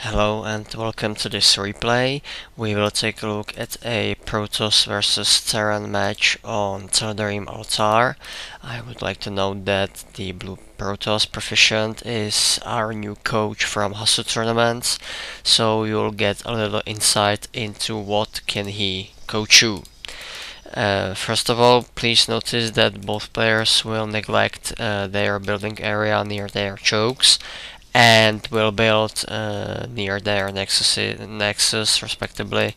Hello and welcome to this replay. We will take a look at a Protoss versus Terran match on Tal'darimAltar. I would like to note that the Blue Protoss Proficient is our new coach from Hasu tournaments, so you'll get a little insight into what can he coach you. First of all, please notice that both players will neglect their building area near their chokes and will build near their nexus respectively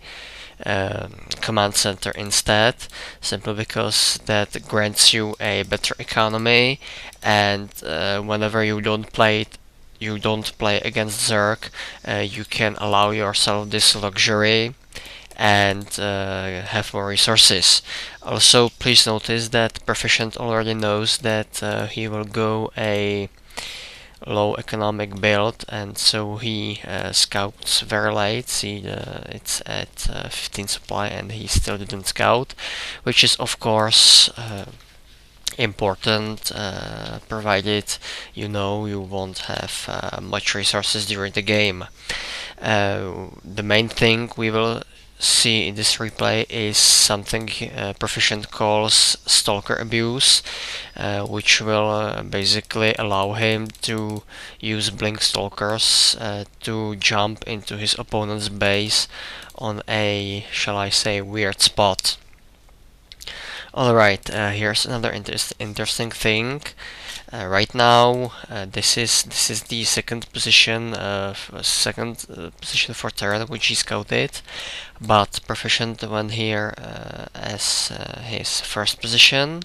command center instead, simply because that grants you a better economy, and whenever you don't play against Zerg, you can allow yourself this luxury and have more resources. Also, please notice that Proficient already knows that he will go a low economic build, and so he scouts very late. See, it's at 15 supply and he still didn't scout, which is of course important, provided you know you won't have much resources during the game. The main thing we will see in this replay is something Proficient calls stalker abuse, which will basically allow him to use blink stalkers to jump into his opponent's base on a, shall I say, weird spot. Alright, here's another interesting thing. Right now, this is the second position for Terran, which he scouted, but Proficient went here as his first position.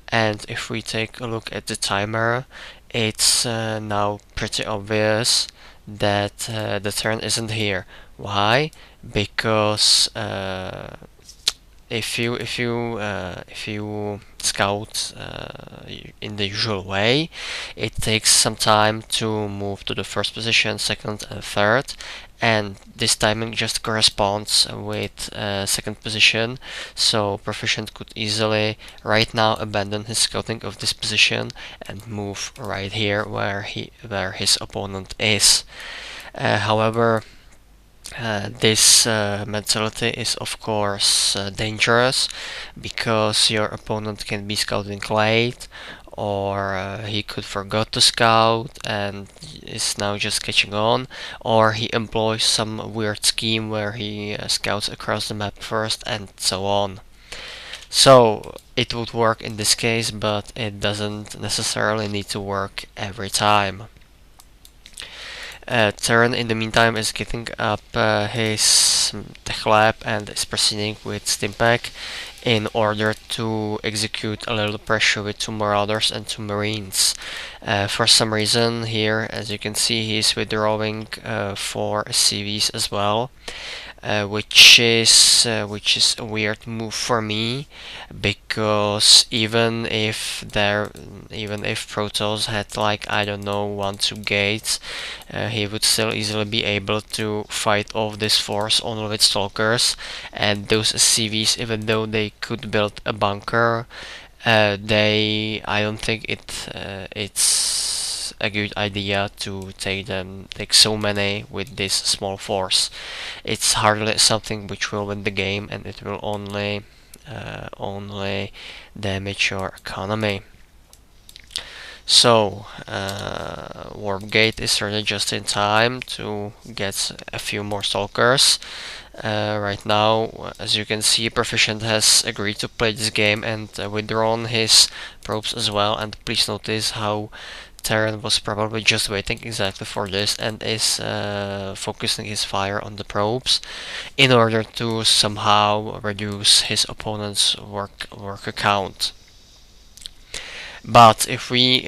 And if we take a look at the timer, it's now pretty obvious that the Terran isn't here. Why? Because if you scout in the usual way, it takes some time to move to the first position, second and third, and this timing just corresponds with second position, so Proficient could easily right now abandon his scouting of this position and move right here where his opponent is. However, this mentality is of course dangerous, because your opponent can be scouting late, or he could forgot to scout and is now just catching on, or he employs some weird scheme where he scouts across the map first, and so on. So it would work in this case, but it doesn't necessarily need to work every time. Terran in the meantime is getting up his tech lab and is proceeding with Stimpack in order to execute a little pressure with 2 Marauders and 2 Marines. For some reason here, as you can see, he's withdrawing 4 CVs as well. Which is a weird move for me, because even if Protoss had, like, I don't know, 1-2 gates, he would still easily be able to fight off this force only with stalkers, and those CVs, even though they could build a bunker, I don't think it's a good idea to take so many with this small force. It's hardly something which will win the game, and it will only damage your economy. So Warp Gate is ready just in time to get a few more stalkers. Right now, as you can see, Proficient has agreed to play this game and withdrawn his probes as well, and please notice how Terran was probably just waiting exactly for this and is focusing his fire on the probes in order to somehow reduce his opponent's work count. But if we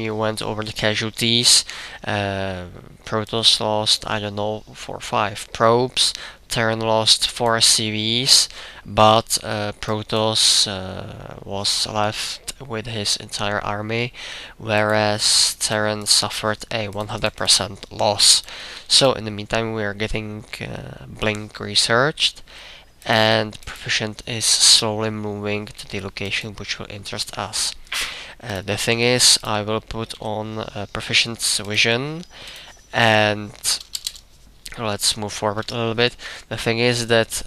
went over the casualties, Protoss lost, I don't know, 4 or 5 probes. Terran lost 4 CVs, but Protoss was left with his entire army, whereas Terran suffered a 100% loss. So in the meantime, we are getting Blink researched, and Proficient is slowly moving to the location which will interest us. The thing is, I will put on Proficient's vision, And let's move forward a little bit. The thing is that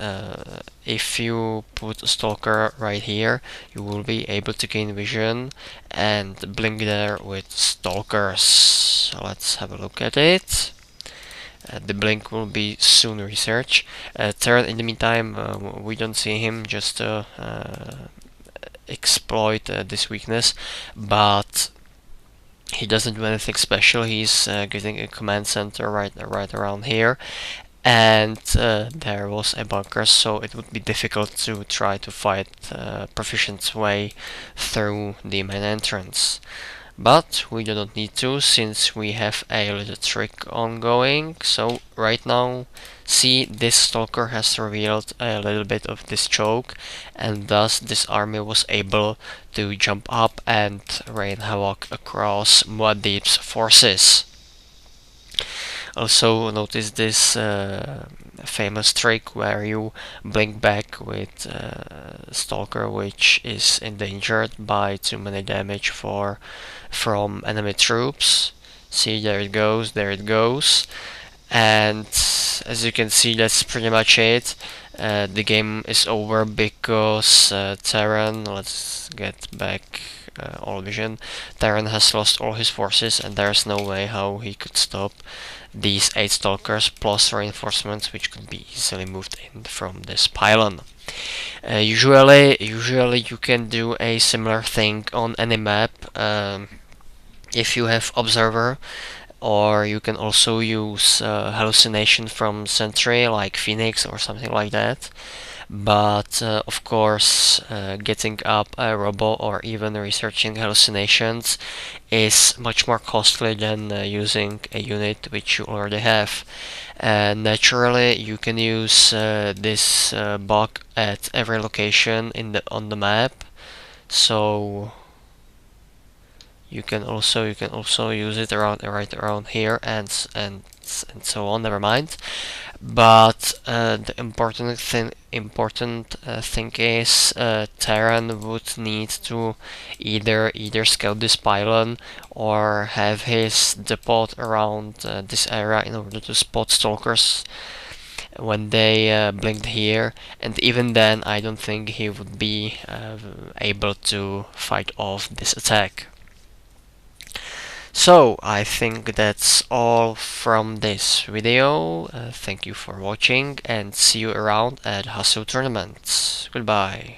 if you put a stalker right here, you will be able to gain vision and blink there with stalkers. So let's have a look at it. The blink will be soon researched. Terran, in the meantime, we don't see him just to exploit this weakness, but he doesn't do anything special. He's getting a command center right around here, and there was a bunker, so it would be difficult to try to fight proficient way through the main entrance. But we do not need to, since we have a little trick ongoing. So right now, see, this stalker has revealed a little bit of this choke, and thus this army was able to jump up and rain havoc across Muad'Dib's forces. Also notice this famous trick where you blink back with Stalker, which is endangered by too many damage from enemy troops. See, there it goes, there it goes. And as you can see, that's pretty much it. The game is over because Terran, let's get back all vision. Terran has lost all his forces, and there's no way how he could stop these 8 stalkers plus reinforcements, which could be easily moved in from this pylon. Usually you can do a similar thing on any map if you have observer, or you can also use hallucination from Sentry like Phoenix or something like that. But of course, getting up a robo or even researching hallucinations is much more costly than using a unit which you already have. Naturally, you can use this bug at every location on the map, so you can also use it right around here and so on. Never mind. But the important thing is Terran would need to either scout this pylon or have his depot around this area in order to spot stalkers when they blinked here, and even then I don't think he would be able to fight off this attack. So I think that's all from this video. Thank you for watching, and see you around at Hustle tournaments. Goodbye.